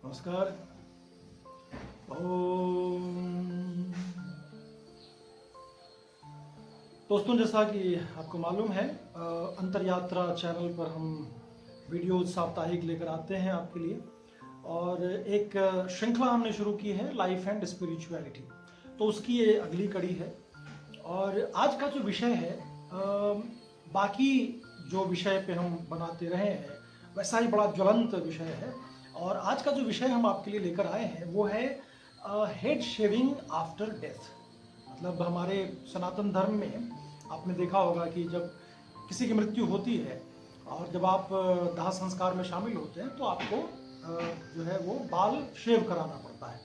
नमस्कार। ओम। दोस्तों, जैसा कि आपको मालूम है, अंतरयात्रा चैनल पर हम वीडियो साप्ताहिक लेकर आते हैं आपके लिए। और एक श्रृंखला हमने शुरू की है, लाइफ एंड स्पिरिचुअलिटी। तो उसकी ये अगली कड़ी है। और आज का जो विषय है, बाकी जो विषय पे हम बनाते रहे हैं वैसा ही बड़ा ज्वलंत विषय है। और आज का जो विषय हम आपके लिए लेकर आए हैं वो है हेड शेविंग आफ्टर डेथ। मतलब हमारे सनातन धर्म में आपने देखा होगा कि जब किसी की मृत्यु होती है और जब आप दाह संस्कार में शामिल होते हैं तो आपको जो है वो बाल शेव कराना पड़ता है।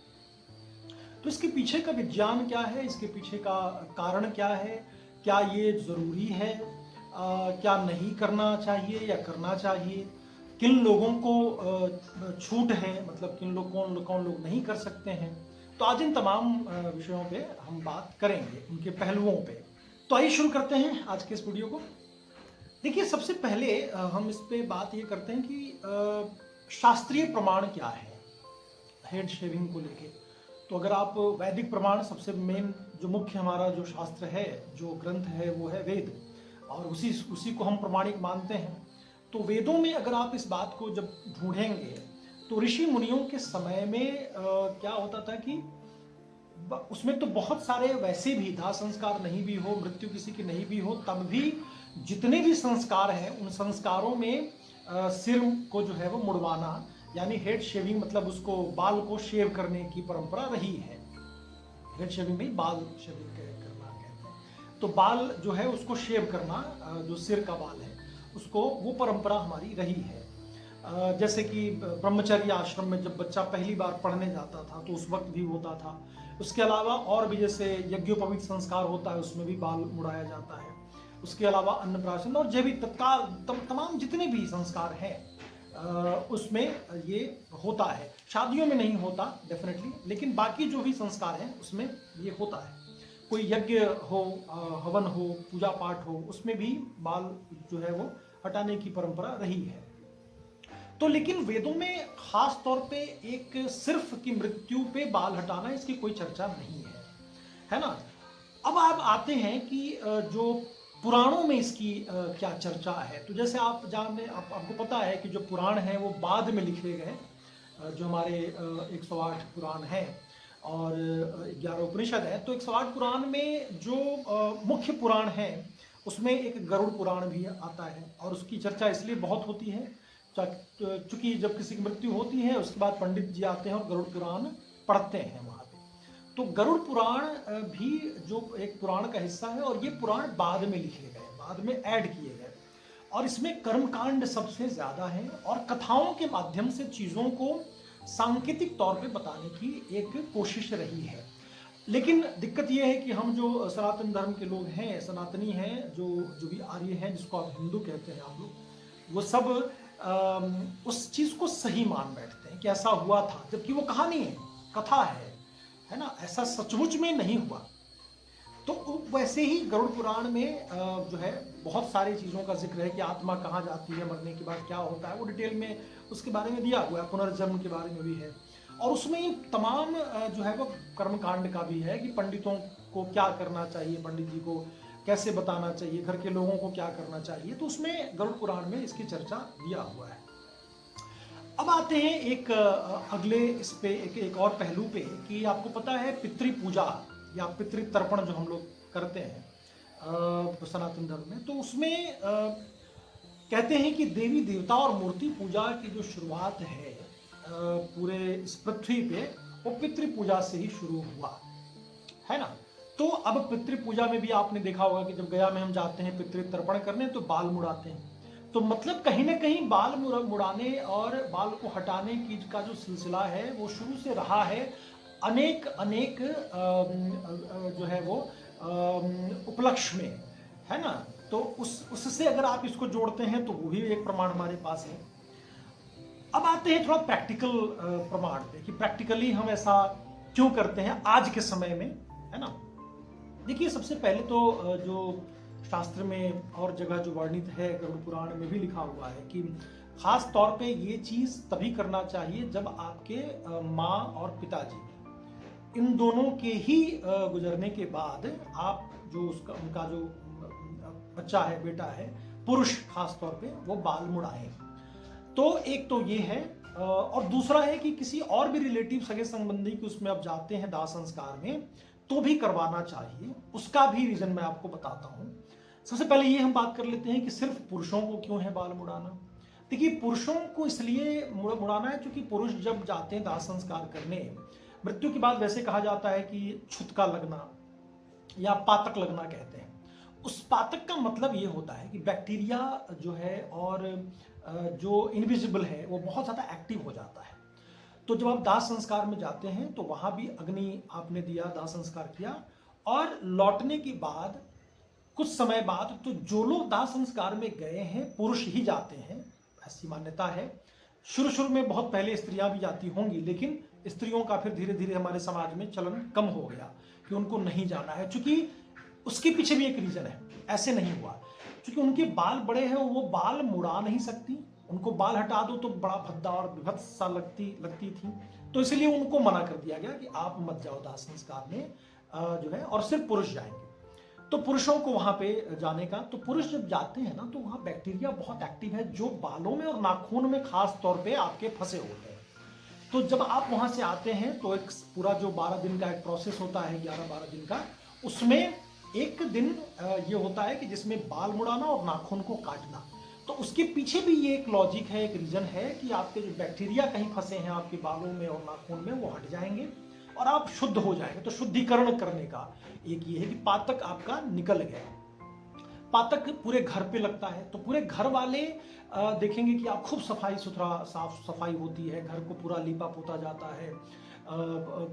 तो इसके पीछे का विज्ञान क्या है, इसके पीछे का कारण क्या है, क्या ये ज़रूरी है, क्या नहीं करना चाहिए या करना चाहिए, किन लोगों को छूट है, मतलब किन लोग कौन लोग नहीं कर सकते हैं। तो आज इन तमाम विषयों पे हम बात करेंगे, उनके पहलुओं पे। तो आइए शुरू करते हैं आज के इस वीडियो को। देखिए, सबसे पहले हम इस पे बात ये करते हैं कि शास्त्रीय प्रमाण क्या है हेड शेविंग को लेके। तो अगर आप वैदिक प्रमाण, सबसे मेन जो मुख्य हमारा जो शास्त्र है, जो ग्रंथ है, वो है वेद, और उसी को हम प्रमाणिक मानते हैं। तो वेदों में अगर आप इस बात को जब ढूंढेंगे तो ऋषि मुनियों के समय में क्या होता था कि उसमें तो बहुत सारे वैसे भी दाह संस्कार नहीं भी हो, मृत्यु किसी की नहीं भी हो, तब भी जितने भी संस्कार हैं उन संस्कारों में सिर को जो है वो मुड़वाना, यानी हेड शेविंग, मतलब उसको बाल को शेव करने की परंपरा रही है। हेड शेविंग में बाल शेविंग करना कहते हैं। तो बाल जो है उसको शेव करना, जो सिर का बाल है उसको, वो परंपरा हमारी रही है। जैसे कि ब्रह्मचर्य आश्रम में जब बच्चा पहली बार पढ़ने जाता था तो उस वक्त भी होता था। उसके अलावा और भी जैसे यज्ञोपवीत संस्कार होता है, उसमें भी बाल मुड़ाया जाता है। उसके अलावा अन्नप्राशन और जो भी तत्काल तमाम जितने भी संस्कार हैं उसमें ये होता है। शादियों में नहीं होता डेफिनेटली, लेकिन बाकी जो भी संस्कार हैं उसमें ये होता है। कोई यज्ञ हो, हवन हो, पूजा पाठ हो, उसमें भी बाल जो है वो हटाने की परंपरा रही है। तो लेकिन वेदों में खास तौर पे एक सिर्फ की मृत्यु पे बाल हटाना, इसकी कोई चर्चा नहीं है ना। अब आप आते हैं कि जो पुराणों में इसकी क्या चर्चा है। तो जैसे आपको पता है कि जो पुराण हैं वो बाद में लिखे गए, जो हमारे 108 पुराण हैं और 11 उपनिषद है। तो 108 पुराण में जो मुख्य पुराण है उसमें एक गरुड़ पुराण भी आता है, और उसकी चर्चा इसलिए बहुत होती है चूंकि जब किसी की मृत्यु होती है उसके बाद पंडित जी आते हैं और गरुड़ पुराण पढ़ते हैं वहाँ पे। तो गरुड़ पुराण भी जो एक पुराण का हिस्सा है, और ये पुराण बाद में लिखे गए, बाद में ऐड किए गए, और इसमें कर्मकांड सबसे ज़्यादा है और कथाओं के माध्यम से चीज़ों को सांकेतिक तौर पे बताने की एक कोशिश रही है। लेकिन दिक्कत यह है कि हम जो सनातन धर्म के लोग हैं, सनातनी हैं, जो भी आर्य हैं, जिसको आप हिंदू कहते हैं आप लोग, वो सब उस चीज़ को सही मान बैठते हैं कि ऐसा हुआ था, जबकि वो कहानी है, कथा है ना, ऐसा सचमुच में नहीं हुआ। तो वैसे ही गरुड़ पुराण में जो है बहुत सारी चीज़ों का जिक्र है कि आत्मा कहाँ जाती है, मरने के बाद क्या होता है, वो डिटेल में उसके बारे में दिया हुआ है, पुनर्जन्म के बारे में भी है। और उसमें तमाम जो है वो कर्मकांड का भी है कि पंडितों को क्या करना चाहिए, पंडित जी को कैसे बताना चाहिए, घर के लोगों को क्या करना चाहिए। तो उसमें गरुड़ पुराण में इसकी चर्चा दिया हुआ है। अब आते हैं एक अगले इस पे एक और पहलू पे कि आपको पता है पितृ पूजा या पितृ तर्पण जो हम लोग करते हैं सनातन धर्म में, तो उसमें कहते हैं कि देवी देवता और मूर्ति पूजा की जो शुरुआत है पूरे इस पृथ्वी पे, वो पितृ पूजा से ही शुरू हुआ है ना। तो अब पितृ पूजा में भी आपने देखा होगा कि जब गया में हम जाते हैं पितृ तर्पण करने तो बाल मुड़ाते हैं। तो मतलब कहीं ना कहीं बाल मुड़ाने और बाल को हटाने की का जो सिलसिला है वो शुरू से रहा है। अनेक अनेक जो है वो उपलक्ष्य में, है ना। तो उससे अगर आप इसको जोड़ते हैं तो वो भी एक प्रमाण हमारे पास है। अब आते हैं थोड़ा प्रैक्टिकल प्रमाण पे कि प्रैक्टिकली हम ऐसा क्यों करते हैं आज के समय में, है ना। देखिए, सबसे पहले तो जो शास्त्र में और जगह जो वर्णित है, गरुड़ पुराण में भी लिखा हुआ है कि खास तौर पे ये चीज़ तभी करना चाहिए जब आपके माँ और पिताजी इन दोनों के ही गुजरने के बाद आप जो उसका उनका जो बच्चा है, बेटा है, पुरुष खास तौर पे, वो बाल मुड़ाएं। तो एक तो ये है, और दूसरा है कि किसी और भी रिलेटिव सगे संबंधी की उसमें आप जाते हैं दाह संस्कार में तो भी करवाना चाहिए। उसका भी रीजन मैं आपको बताता हूँ। सबसे पहले ये हम बात कर लेते हैं कि सिर्फ पुरुषों को क्यों है बाल मुड़ाना। देखिए, पुरुषों को इसलिए मुड़ाना है क्योंकि पुरुष जब जाते हैं दाह संस्कार करने, मृत्यु के बाद वैसे कहा जाता है कि छुतका लगना या पातक लगना कहते हैं। उस पातक का मतलब ये होता है कि बैक्टीरिया जो है और जो इनविजिबल है वो बहुत ज़्यादा एक्टिव हो जाता है। तो जब आप दाह संस्कार में जाते हैं तो वहाँ भी अग्नि आपने दिया, दाह संस्कार किया, और लौटने के बाद कुछ समय बाद तो जो लोग दाह संस्कार में गए हैं पुरुष ही जाते हैं, ऐसी मान्यता है। शुरू शुरू में बहुत पहले स्त्रियां भी जाती होंगी, लेकिन स्त्रियों का फिर धीरे धीरे हमारे समाज में चलन कम हो गया कि उनको नहीं जाना है। चूंकि उसके पीछे भी एक रीजन है, ऐसे नहीं हुआ क्योंकि उनके बाल बड़े हैं, वो बाल मुड़ा नहीं सकती, उनको बाल हटा दो तो बड़ा भद्दा और विभत्स सा लगती थी, तो इसलिए उनको मना कर दिया गया कि आप मत जाओ दाह संस्कार में जो है, और सिर्फ पुरुष जाएंगे। तो पुरुषों को वहां पे जाने का, तो पुरुष जब जाते हैं ना तो वहां बैक्टीरिया बहुत एक्टिव है जो बालों में और नाखून में खास तौर पे आपके फंसे होते हैं। तो जब आप वहां से आते हैं तो एक पूरा जो 12 दिन का एक प्रोसेस होता है, 11-12 दिन का, उसमें एक दिन ये होता है कि जिसमें बाल मुड़ाना और नाखून को काटना। तो उसके पीछे भी ये एक लॉजिक है, एक रीजन है कि आपके जो बैक्टीरिया कहीं फंसे हैं आपके बालों में और नाखून में, वो हट जाएंगे और आप शुद्ध हो जाएंगे। तो शुद्धिकरण करने का एक ये है कि पातक आपका निकल गया। पातक पूरे घर पे लगता है तो पूरे घर वाले देखेंगे कि आप खूब सफाई सुथरा, साफ सफाई होती है, घर को पूरा लीपा पोता जाता है।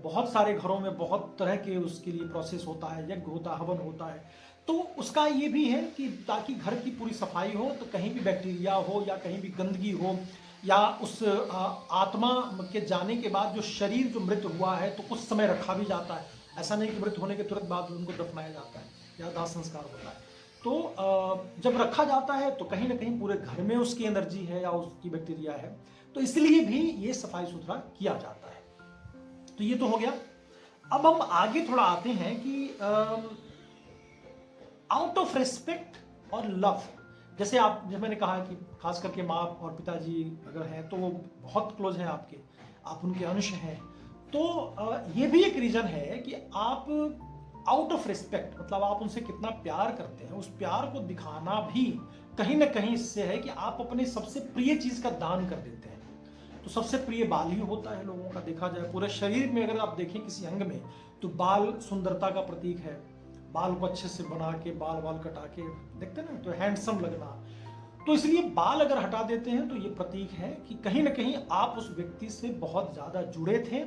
बहुत सारे घरों में बहुत तरह के उसके लिए प्रोसेस होता है, यज्ञ होता है, हवन होता है। तो उसका ये भी है कि ताकि घर की पूरी सफाई हो, तो कहीं भी बैक्टीरिया हो या कहीं भी गंदगी हो या उस आत्मा के जाने के बाद जो शरीर जो मृत हुआ है तो कुछ समय रखा भी जाता है। ऐसा नहीं कि मृत होने के तुरंत बाद उनको दफनाया जाता है या दाह संस्कार होता है। तो जब रखा जाता है तो कहीं ना कहीं पूरे घर में उसकी एनर्जी है या उसकी बैक्टीरिया है, तो इसलिए भी ये सफाई सुथरा किया जाता है। तो ये तो हो गया। अब हम आगे थोड़ा आते हैं कि आउट ऑफ रिस्पेक्ट और लव, जैसे मैंने कहा कि खास करके माँ और पिताजी अगर हैं तो वो बहुत क्लोज हैं आपके, आप उनके अंश हैं। तो ये भी एक रीजन है कि आप आउट ऑफ रिस्पेक्ट, मतलब आप उनसे कितना प्यार करते हैं, उस प्यार को दिखाना भी कहीं ना कहीं इससे है कि आप अपने सबसे प्रिय चीज का दान कर देते हैं। तो सबसे प्रिय बाल ही होता है लोगों का, देखा जाए पूरे शरीर में अगर आप देखें किसी अंग में तो बाल सुंदरता का प्रतीक है। बाल को अच्छे से बना के, बाल कटा के देखते हैं ना तो हैंडसम लगना। तो इसलिए बाल अगर हटा देते हैं तो ये प्रतीक है कि कहीं ना कहीं आप उस व्यक्ति से बहुत ज्यादा जुड़े थे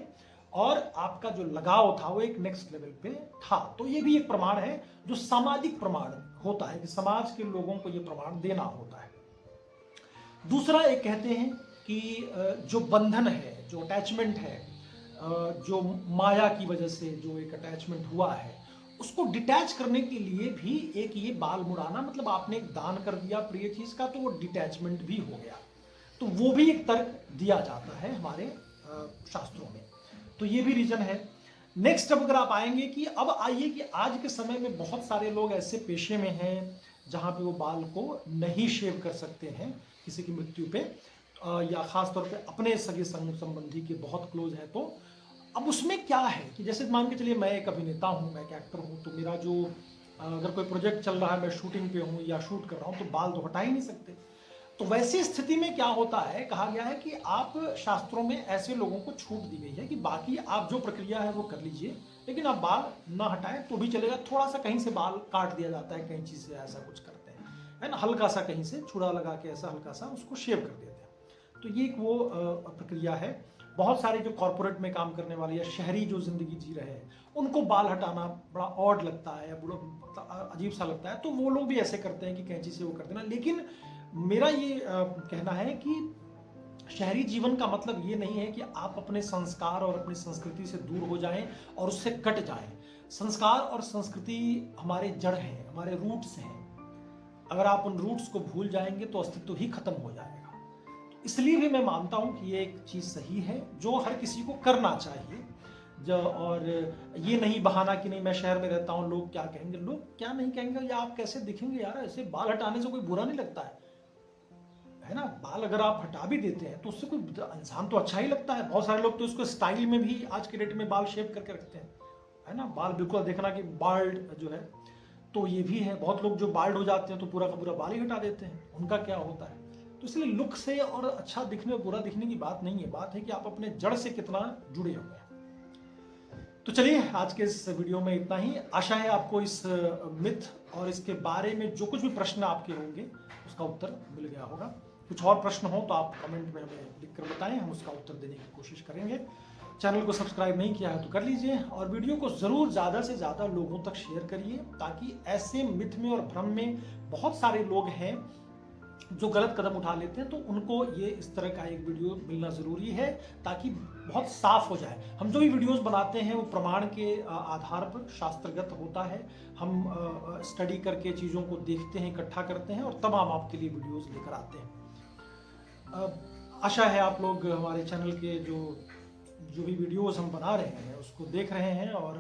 और आपका जो लगाव था वो एक नेक्स्ट लेवल पे था। तो ये भी एक प्रमाण है जो सामाजिक प्रमाण होता है कि समाज के लोगों को ये प्रमाण देना होता है। दूसरा एक कहते हैं कि जो बंधन है, जो अटैचमेंट है, जो माया की वजह से जो एक अटैचमेंट हुआ है, उसको डिटैच करने के लिए भी एक ये बाल मुड़ाना, मतलब आपने एक दान कर दिया प्रिय चीज का तो वो डिटैचमेंट भी हो गया। तो वो भी एक तर्क दिया जाता है हमारे शास्त्रों में। तो ये भी रीजन है। नेक्स्ट अब अगर आप आएंगे कि अब आइए कि आज के समय में बहुत सारे लोग ऐसे पेशे में हैं जहां पे वो बाल को नहीं शेव कर सकते हैं किसी की मृत्यु पे, या खास तौर पे अपने सगे संबंधी के बहुत क्लोज है। तो अब उसमें क्या है कि जैसे मान के चलिए मैं एक अभिनेता हूँ, मैं एक एक्टर हूँ, तो मेरा जो अगर कोई प्रोजेक्ट चल रहा है, मैं शूटिंग पे हूँ या शूट कर रहा हूँ, तो बाल तो हटा ही नहीं सकते। तो वैसी स्थिति में क्या होता है, कहा गया है कि आप शास्त्रों में ऐसे लोगों को छूट दी गई है कि बाकी आप जो प्रक्रिया है वो कर लीजिए, लेकिन आप बाल ना हटाएं तो भी चलेगा। थोड़ा सा कहीं से बाल काट दिया जाता है, कहीं चीज से ऐसा कुछ करते हैं, है ना, हल्का सा कहीं से छुरा लगा के ऐसा हल्का सा उसको शेव कर देते हैं। तो ये एक वो प्रक्रिया है। बहुत सारे जो कॉर्पोरेट में काम करने वाले या शहरी जो जिंदगी जी रहे हैं, उनको बाल हटाना बड़ा ऑड लगता है या बड़ा अजीब सा लगता है, तो वो लोग भी ऐसे करते हैं कि कैंची से वो कर देना। लेकिन मेरा ये कहना है कि शहरी जीवन का मतलब ये नहीं है कि आप अपने संस्कार और अपनी संस्कृति से दूर हो जाएं और उससे कट जाएं। संस्कार और संस्कृति हमारे जड़ हैं, हमारे रूट्स हैं। अगर आप उन रूट्स को भूल जाएंगे तो अस्तित्व ही खत्म हो जाएगा। इसलिए भी मैं मानता हूँ कि ये एक चीज़ सही है जो हर किसी को करना चाहिए। जो और ये नहीं बहाना कि नहीं मैं शहर में रहता हूँ, लोग क्या कहेंगे, लोग क्या नहीं कहेंगे, या आप कैसे दिखेंगे यार, ऐसे बाल हटाने से कोई बुरा नहीं लगता है ना। बाल अगर आप हटा भी देते हैं तो उससे कोई इंसान तो अच्छा ही लगता है। बहुत सारे लोग तो इसको स्टाइल में भी आज के डेट में बाल शेव करके रखते हैं, है ना। बाल बिल्कुल देखना कि बाल्ड जो है, तो ये भी है। बहुत लोग जो बाल्ड हो जाते हैं तो पूरा का पूरा बाल ही हटा देते हैं, उनका क्या होता है। तो इसलिए लुक से और अच्छा दिखने और बुरा दिखने की बात नहीं है, बात है कि आप अपने जड़ से कितना जुड़े हुए हैं। तो चलिए आज के इस वीडियो में इतना ही। आशा है आपको इस मिथ और इसके बारे में जो कुछ भी प्रश्न आपके होंगे उसका उत्तर मिल गया होगा। कुछ और प्रश्न हो तो आप कमेंट में हमें लिखकर बताएं, हम उसका उत्तर देने की कोशिश करेंगे। चैनल को सब्सक्राइब नहीं किया है तो कर लीजिए, और वीडियो को ज़रूर ज़्यादा से ज़्यादा लोगों तक शेयर करिए, ताकि ऐसे मिथ में और भ्रम में बहुत सारे लोग हैं जो गलत कदम उठा लेते हैं, तो उनको ये इस तरह का एक वीडियो मिलना ज़रूरी है, ताकि बहुत साफ हो जाए। हम जो भी वीडियोस बनाते हैं वो प्रमाण के आधार पर शास्त्रगत होता है। हम स्टडी करके चीज़ों को देखते हैं, इकट्ठा करते हैं, और तब हम आपके लिए वीडियोस लेकर आते हैं। आशा है आप लोग हमारे चैनल के जो भी वीडियोस हम बना रहे हैं उसको देख रहे हैं और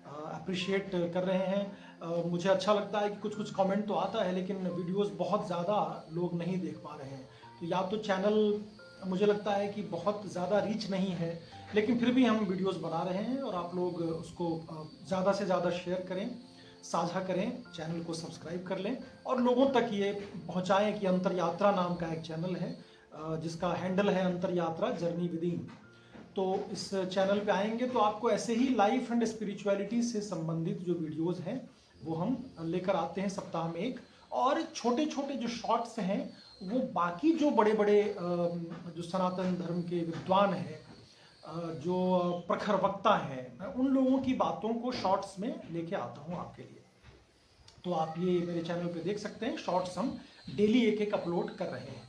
अप्रिशिएट कर रहे हैं। मुझे अच्छा लगता है कि कुछ कुछ कमेंट तो आता है, लेकिन वीडियोस बहुत ज़्यादा लोग नहीं देख पा रहे हैं। तो या तो चैनल मुझे लगता है कि बहुत ज़्यादा रीच नहीं है, लेकिन फिर भी हम वीडियोस बना रहे हैं, और आप लोग उसको ज़्यादा से ज़्यादा शेयर करें, साझा करें, चैनल को सब्सक्राइब कर लें, और लोगों तक ये पहुंचाएं कि अंतरयात्रा नाम का एक चैनल है जिसका हैंडल है अंतरयात्रा जर्नी विदिन। तो इस चैनल पे आएंगे तो आपको ऐसे ही लाइफ एंड स्पिरिचुअलिटी से संबंधित जो वीडियोस हैं वो हम लेकर आते हैं सप्ताह में एक, और छोटे छोटे जो शॉर्ट्स हैं वो बाकी जो बड़े बड़े जो सनातन धर्म के विद्वान हैं, जो प्रखर वक्ता हैं, मैं उन लोगों की बातों को शॉर्ट्स में लेके आता हूँ आपके लिए। तो आप ये मेरे चैनल पे देख सकते हैं, शॉर्ट्स हम डेली एक एक अपलोड कर रहे हैं।